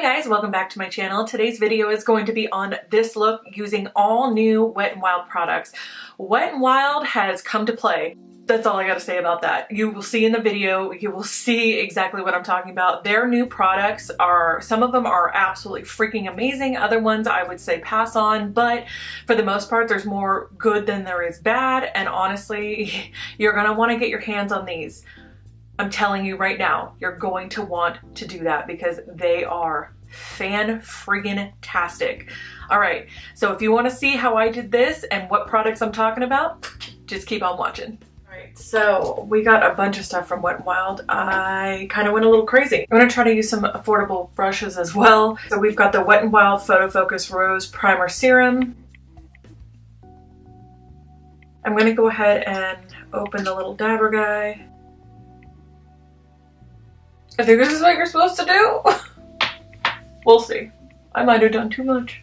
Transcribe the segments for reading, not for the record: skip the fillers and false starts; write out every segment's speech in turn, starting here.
Hi guys, welcome back to my channel. Today's video is going to be on this look using all new Wet n Wild products. Wet n Wild has come to play. That's all I gotta say about that. You will see in the video, you will see exactly what I'm talking about. Their new products are, some of them are absolutely freaking amazing. Other ones I would say pass on, but for the most part, there's more good than there is bad. And honestly, you're gonna wanna get your hands on these. I'm telling you right now, you're going to want to do that because they are fan-friggin-tastic. All right, so if you want to see how I did this and what products I'm talking about, just keep on watching. All right, so we got a bunch of stuff from Wet n Wild. I kind of went a little crazy. I'm going to try to use some affordable brushes as well. So we've got the Wet n Wild Photo Focus Rose Primer Serum. I'm going to go ahead and open the little dabber guy. I think this is what you're supposed to do. We'll see. I might have done too much.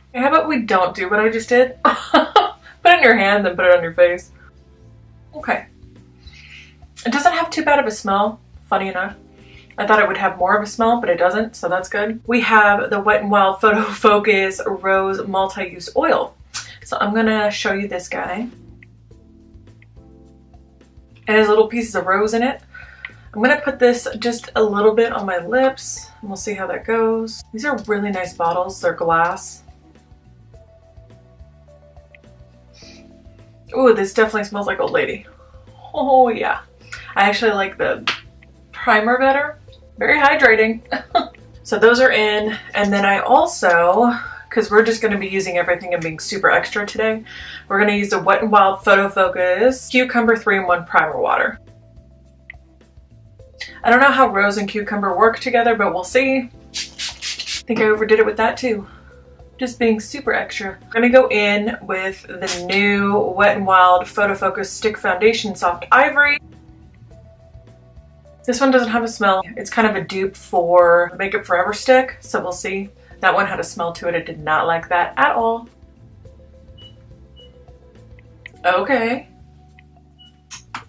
Okay, how about we don't do what I just did? Put it in your hand, then put it on your face. Okay. It doesn't have too bad of a smell, funny enough. I thought it would have more of a smell, but it doesn't, so that's good. We have the Wet n Wild Photo Focus Rose Multi-Use Oil. So I'm gonna show you this guy. It has little pieces of rose in it. I'm gonna put this just a little bit on my lips and we'll see how that goes. These are really nice bottles, they're glass. Ooh, this definitely smells like Old Lady. Oh yeah. I actually like the primer better. Very hydrating. So those are in, and then I also, because we're just gonna be using everything and being super extra today, we're gonna use the Wet n Wild Photo Focus Cucumber 3-in-1 Primer Water. I don't know how rose and cucumber work together, but we'll see. I think I overdid it with that too. Just being super extra. I'm gonna go in with the new Wet n Wild Photo Focus Stick Foundation Soft Ivory. This one doesn't have a smell. It's kind of a dupe for Makeup Forever stick, so we'll see. That one had a smell to it. I did not like that at all. Okay.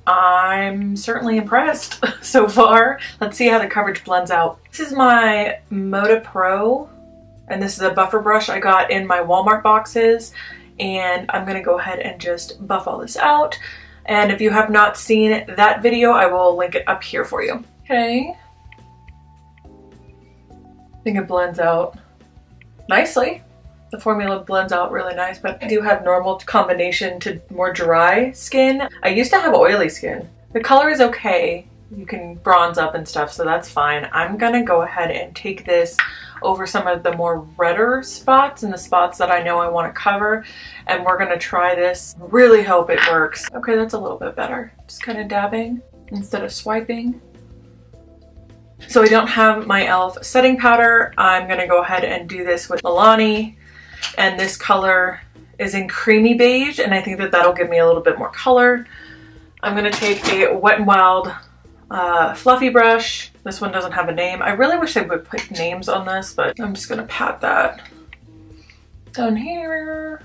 I'm certainly impressed so far. Let's see how the coverage blends out. This is my Moda Pro, and this is a buffer brush I got in my Walmart boxes, and I'm gonna go ahead and just buff all this out. And if you have not seen that video, I will link it up here for you. Okay. I think it blends out nicely. The formula blends out really nice, but I do have normal combination to more dry skin. I used to have oily skin. The color is okay. You can bronze up and stuff, so that's fine. I'm gonna go ahead and take this over some of the more redder spots and the spots that I know I want to cover, and we're gonna try this. Really hope it works. Okay, that's a little bit better. Just kind of dabbing instead of swiping. So I don't have my e.l.f. setting powder. I'm gonna go ahead and do this with Milani. And this color is in creamy beige, and I think that that'll give me a little bit more color. I'm gonna take a Wet n Wild fluffy brush. This one doesn't have a name. I really wish they would put names on this, but I'm just gonna pat that down here.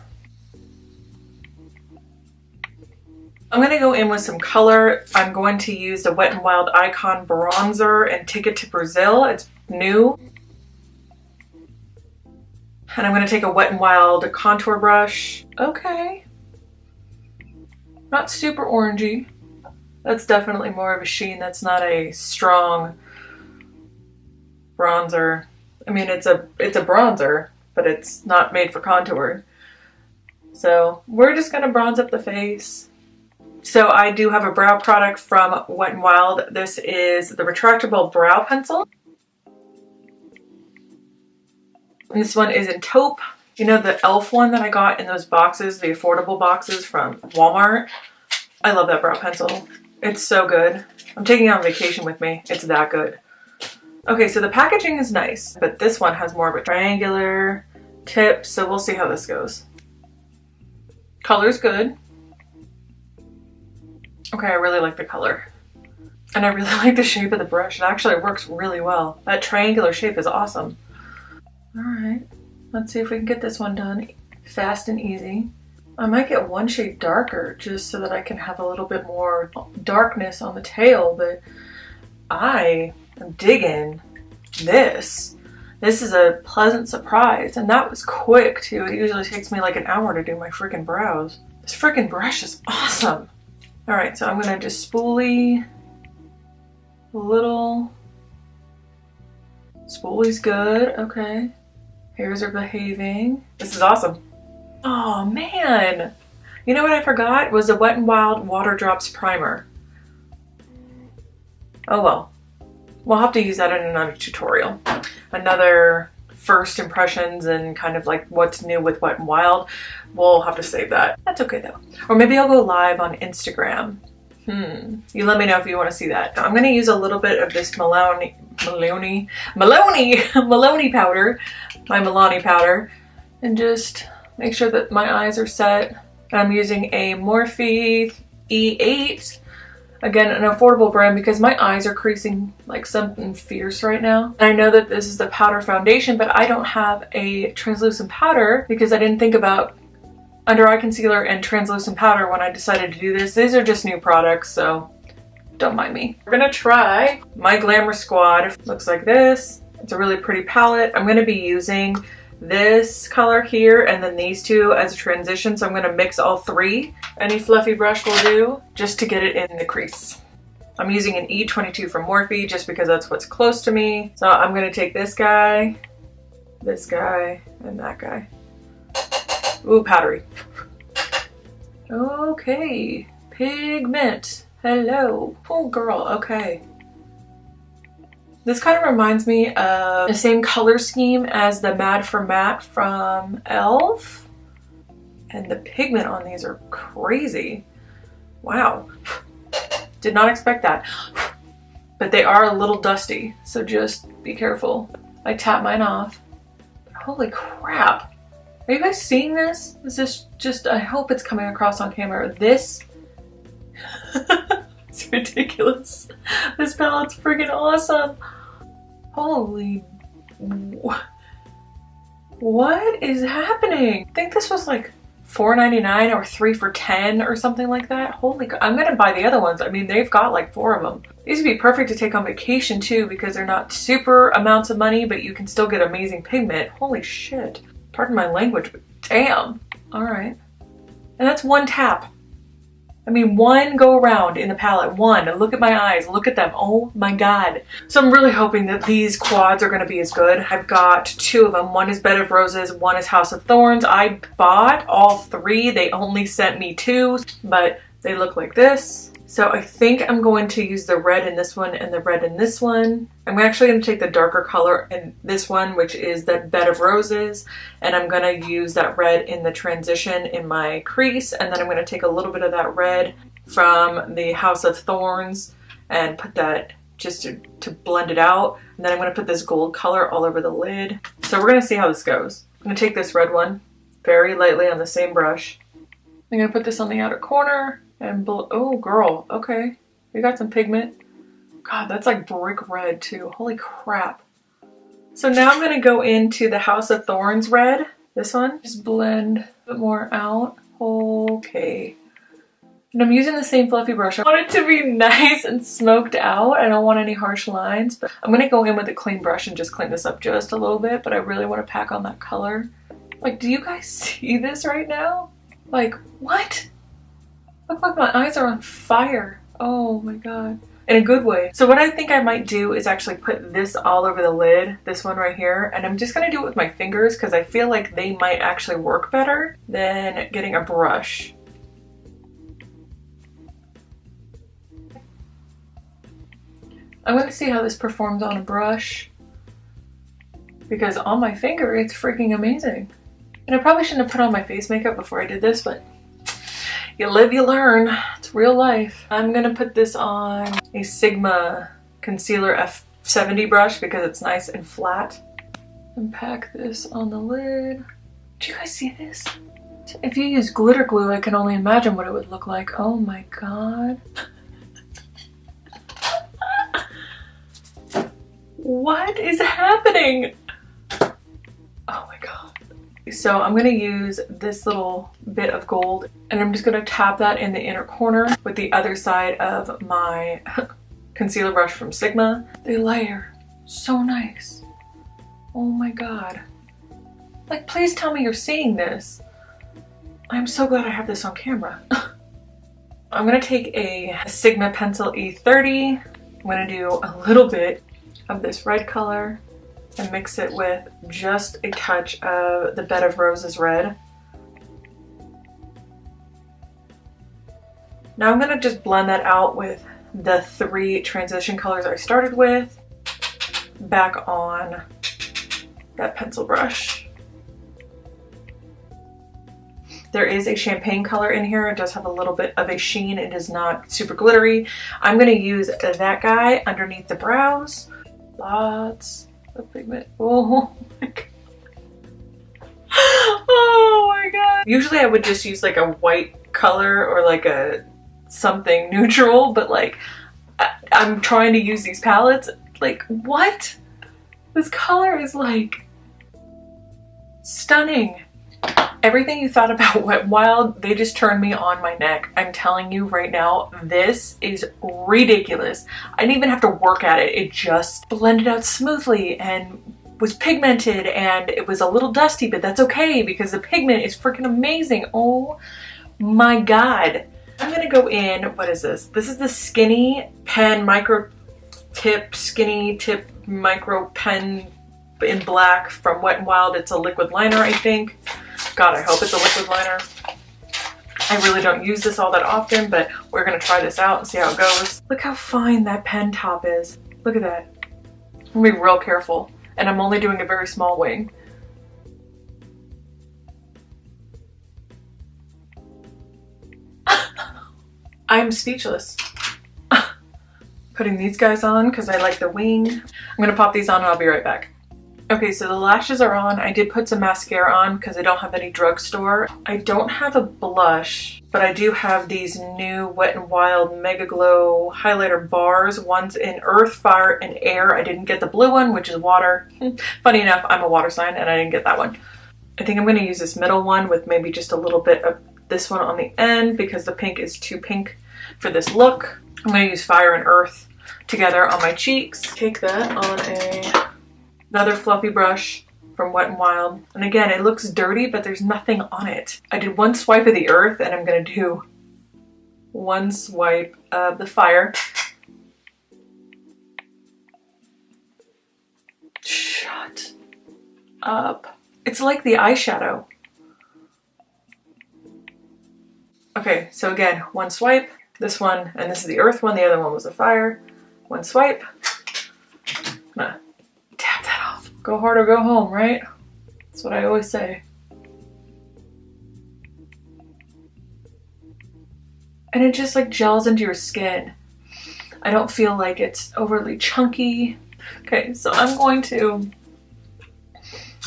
I'm gonna go in with some color. I'm going to use the Wet n Wild Icon Bronzer and Ticket to Brazil. It's new. And I'm going to take a Wet n Wild contour brush. Okay. Not super orangey. That's definitely more of a sheen. That's not a strong bronzer. I mean, it's a bronzer, but it's not made for contour. So we're just going to bronze up the face. So I do have a brow product from Wet n Wild. This is the retractable brow pencil. And this one is in taupe. You know the e.l.f. one that I got in those boxes, the affordable boxes from Walmart? I love that brow pencil. It's so good. I'm taking it on vacation with me. It's that good. Okay, so the packaging is nice, but this one has more of a triangular tip, so we'll see how this goes. Color's good. Okay, I really like the color. And I really like the shape of the brush. It actually works really well. That triangular shape is awesome. All right, let's see if we can get this one done fast and easy. I might get one shade darker just so that I can have a little bit more darkness on the tail, but I am digging this. This is a pleasant surprise, and that was quick too. It usually takes me like an hour to do my freaking brows. This freaking brush is awesome. All right, so I'm gonna just spoolie a little. Spoolie's good, okay. Hairs are behaving. This is awesome. Oh man. You know what I forgot? Was the Wet n Wild Water Drops Primer. Oh well. We'll have to use that in another tutorial. Another first impressions and kind of like what's new with Wet n Wild. We'll have to save that. That's okay though. Or maybe I'll go live on Instagram. You let me know if you want to see that. I'm going to use a little bit of this Maloney powder, my Milani powder, and just make sure that my eyes are set. I'm using a Morphe E8. Again, an affordable brand because my eyes are creasing like something fierce right now. I know that this is the powder foundation, but I don't have a translucent powder because I didn't think about under eye concealer and translucent powder when I decided to do this. These are just new products, so don't mind me. We're gonna try my Glamour Squad. Looks like this. It's a really pretty palette. I'm gonna be using this color here and then these two as a transition, so I'm gonna mix all three. Any fluffy brush will do just to get it in the crease. I'm using an E22 from Morphe just because that's what's close to me. So I'm gonna take this guy, and that guy. Ooh, powdery. Okay, pigment. Hello. Oh girl, okay. This kind of reminds me of the same color scheme as the Mad for Matte from e.l.f. And the pigment on these are crazy. Wow. Did not expect that. But they are a little dusty, so just be careful. I tap mine off. Holy crap. Are you guys seeing this? This is just, I hope it's coming across on camera. This, it's ridiculous. This palette's freaking awesome. Holy, what is happening? I think this was like $4.99 or 3 for $10 or something like that. Holy, I'm gonna buy the other ones. I mean, they've got like 4 of them. These would be perfect to take on vacation too because they're not super amounts of money, but you can still get amazing pigment. Holy shit. Pardon my language, but damn. All right. And that's one tap. I mean, one go around in the palette. One. Look at my eyes. Look at them. Oh my God. So I'm really hoping that these quads are going to be as good. I've got 2 of them. One is Bed of Roses. One is House of Thorns. I bought all 3. They only sent me 2, but they look like this. So I think I'm going to use the red in this one and the red in this one. I'm actually going to take the darker color in this one, which is the Bed of Roses, and I'm going to use that red in the transition in my crease, and then I'm going to take a little bit of that red from the House of Thorns and put that just to blend it out. And then I'm going to put this gold color all over the lid. So we're going to see how this goes. I'm going to take this red one very lightly on the same brush. I'm going to put this on the outer corner. And oh girl, okay. We got some pigment. God, that's like brick red too. Holy crap. So now I'm gonna go into the House of Thorns red. This one. Just blend a bit more out. Okay. And I'm using the same fluffy brush. I want it to be nice and smoked out. I don't want any harsh lines, but I'm gonna go in with a clean brush and just clean this up just a little bit, but I really want to pack on that color. Like, do you guys see this right now? Like, what? Look like my eyes are on fire. Oh my God. In a good way. So what I think I might do is actually put this all over the lid, this one right here, and I'm just gonna do it with my fingers because I feel like they might actually work better than getting a brush. I'm gonna see how this performs on a brush because on my finger it's freaking amazing. And I probably shouldn't have put on my face makeup before I did this, but you live, you learn. It's real life. I'm gonna put this on a Sigma Concealer F70 brush because it's nice and flat. And pack this on the lid. Do you guys see this? If you use glitter glue, I can only imagine what it would look like. Oh my God. What is happening? Oh my God. So I'm going to use this little bit of gold and I'm just going to tap that in the inner corner with the other side of my concealer brush from Sigma. They layer so nice. Oh my God. Like, please tell me you're seeing this. I'm so glad I have this on camera. I'm gonna take a Sigma pencil E30. I'm gonna do a little bit of this red color and mix it with just a touch of the Bed of Roses red. Now I'm gonna just blend that out with the 3 transition colors I started with back on that pencil brush. There is a champagne color in here. It does have a little bit of a sheen. It is not super glittery. I'm gonna use that guy underneath the brows. Lots of pigment. Oh my God. Oh my God. Usually I would just use like a white color or like a something neutral, but like I'm trying to use these palettes. Like, what? This color is like stunning. Everything you thought about Wet n Wild, they just turned me on my neck. I'm telling you right now, this is ridiculous. I didn't even have to work at it. It just blended out smoothly and was pigmented, and it was a little dusty, but that's okay because the pigment is freaking amazing. Oh my God. I'm gonna go in, what is this? This is the Skinny Pen Micro Tip, Skinny Tip Micro Pen in black from Wet n Wild. It's a liquid liner, I think. God, I hope it's a liquid liner. I really don't use this all that often, but we're gonna try this out and see how it goes. Look how fine that pen top is. Look at that. I'm gonna be real careful, and I'm only doing a very small wing. I'm speechless. Putting these guys on because I like the wing. I'm gonna pop these on and I'll be right back. Okay, so the lashes are on. I did put some mascara on because I don't have any drugstore. I don't have a blush, but I do have these new Wet n Wild Mega Glow highlighter bars. One's in Earth, Fire, and Air. I didn't get the blue one, which is water. Funny enough, I'm a water sign and I didn't get that one. I think I'm gonna use this middle one with maybe just a little bit of this one on the end because the pink is too pink for this look. I'm gonna use Fire and Earth together on my cheeks. Take that on another fluffy brush from Wet n Wild. And again, it looks dirty, but there's nothing on it. I did one swipe of the Earth and I'm gonna do one swipe of the Fire. Shut up. It's like the eyeshadow. Okay, so again, one swipe, this one, and this is the Earth one, the other one was the Fire. One swipe. I'm gonna tap that off. Go hard or go home, right? That's what I always say. And it just like gels into your skin. I don't feel like it's overly chunky. Okay, so I'm going to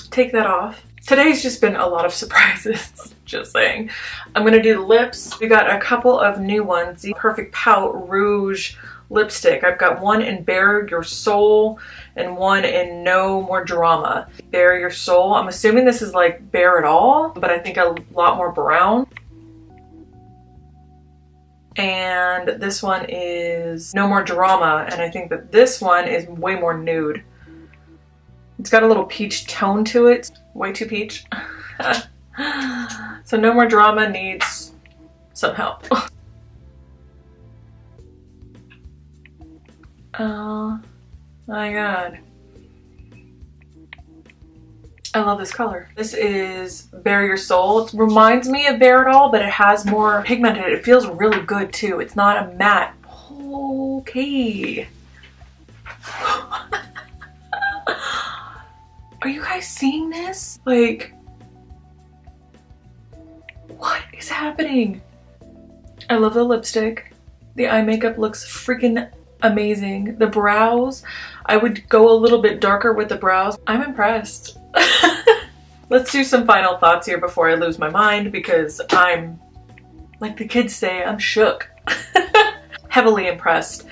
take that off. Today's just been a lot of surprises, just saying. I'm gonna do the lips. We got a couple of new ones. The Perfect Pout Rouge lipstick. I've got one in Bare Your Soul and one in No More Drama. Bare Your Soul. I'm assuming this is like Bare It All, but I think a lot more brown. And this one is No More Drama, and I think that this one is way more nude. It's got a little peach tone to it. Way too peach. So No More Drama needs some help. Oh my God. I love this color. This is Bare Your Soul. It reminds me of Bare It All, but it has more pigment in it. It feels really good too. It's not a matte. Okay. Are you guys seeing this? Like, what is happening? I love the lipstick. The eye makeup looks freaking amazing. The brows, I would go a little bit darker with the brows. I'm impressed. Let's do some final thoughts here before I lose my mind because I'm, like the kids say, I'm shook. Heavily impressed.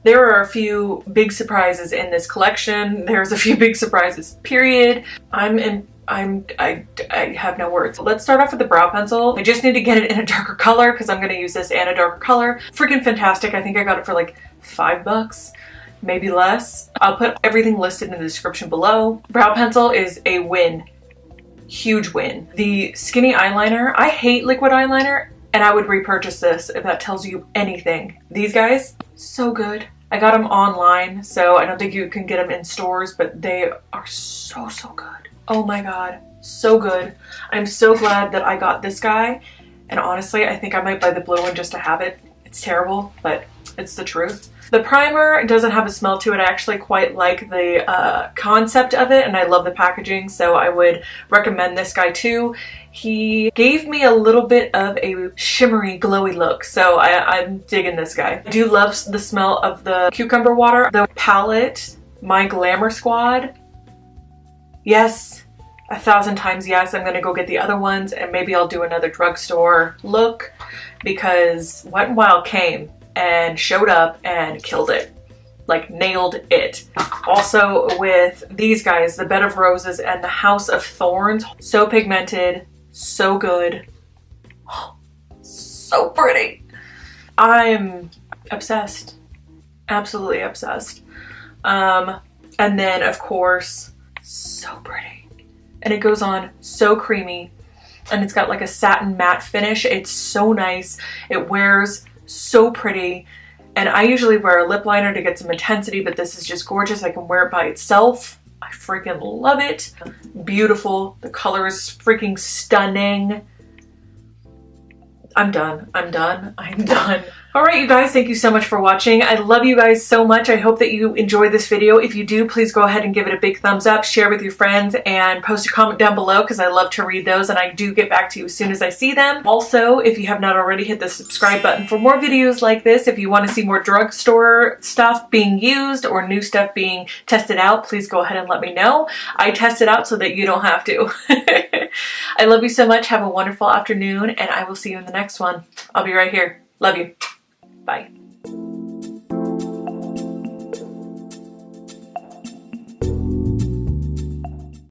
There are a few big surprises in this collection. There's a few big surprises, period. I have no words. Let's start off with the brow pencil. I just need to get it in a darker color because I'm gonna use this and a darker color. Freaking fantastic. I think I got it for like $5. maybe less. I'll put everything listed in the description below. Brow pencil is a win. Huge win. The skinny eyeliner, I hate liquid eyeliner and I would repurchase this if that tells you anything. These guys, so good. I got them online, so I don't think you can get them in stores, but they are so, so good. Oh my God, so good. I'm so glad that I got this guy. And honestly, I think I might buy the blue one just to have it. It's terrible, but it's the truth. The primer doesn't have a smell to it. I actually quite like the concept of it, and I love the packaging, so I would recommend this guy too. He gave me a little bit of a shimmery, glowy look, so I'm digging this guy. I do love the smell of the cucumber water. The palette, My Glamour Squad. Yes, 1,000 times yes. I'm gonna go get the other ones, and maybe I'll do another drugstore look, because Wet n Wild came and showed up and killed it. Like, nailed it. Also with these guys, the Bed of Roses and the House of Thorns. So pigmented, so good. So pretty. I'm obsessed. Absolutely obsessed. And then of course, so pretty. And it goes on so creamy. And it's got like a satin matte finish. It's so nice. It wears so pretty. And I usually wear a lip liner to get some intensity, but this is just gorgeous. I can wear it by itself. I freaking love it. Beautiful. The color is freaking stunning. I'm done. I'm done. I'm done. All right, you guys, thank you so much for watching. I love you guys so much. I hope that you enjoyed this video. If you do, please go ahead and give it a big thumbs up, share with your friends, and post a comment down below because I love to read those and I do get back to you as soon as I see them. Also, if you have not already, hit the subscribe button for more videos like this. If you want to see more drugstore stuff being used or new stuff being tested out, please go ahead and let me know. I test it out so that you don't have to. I love you so much. Have a wonderful afternoon, and I will see you in the next one. I'll be right here. Love you. Bye.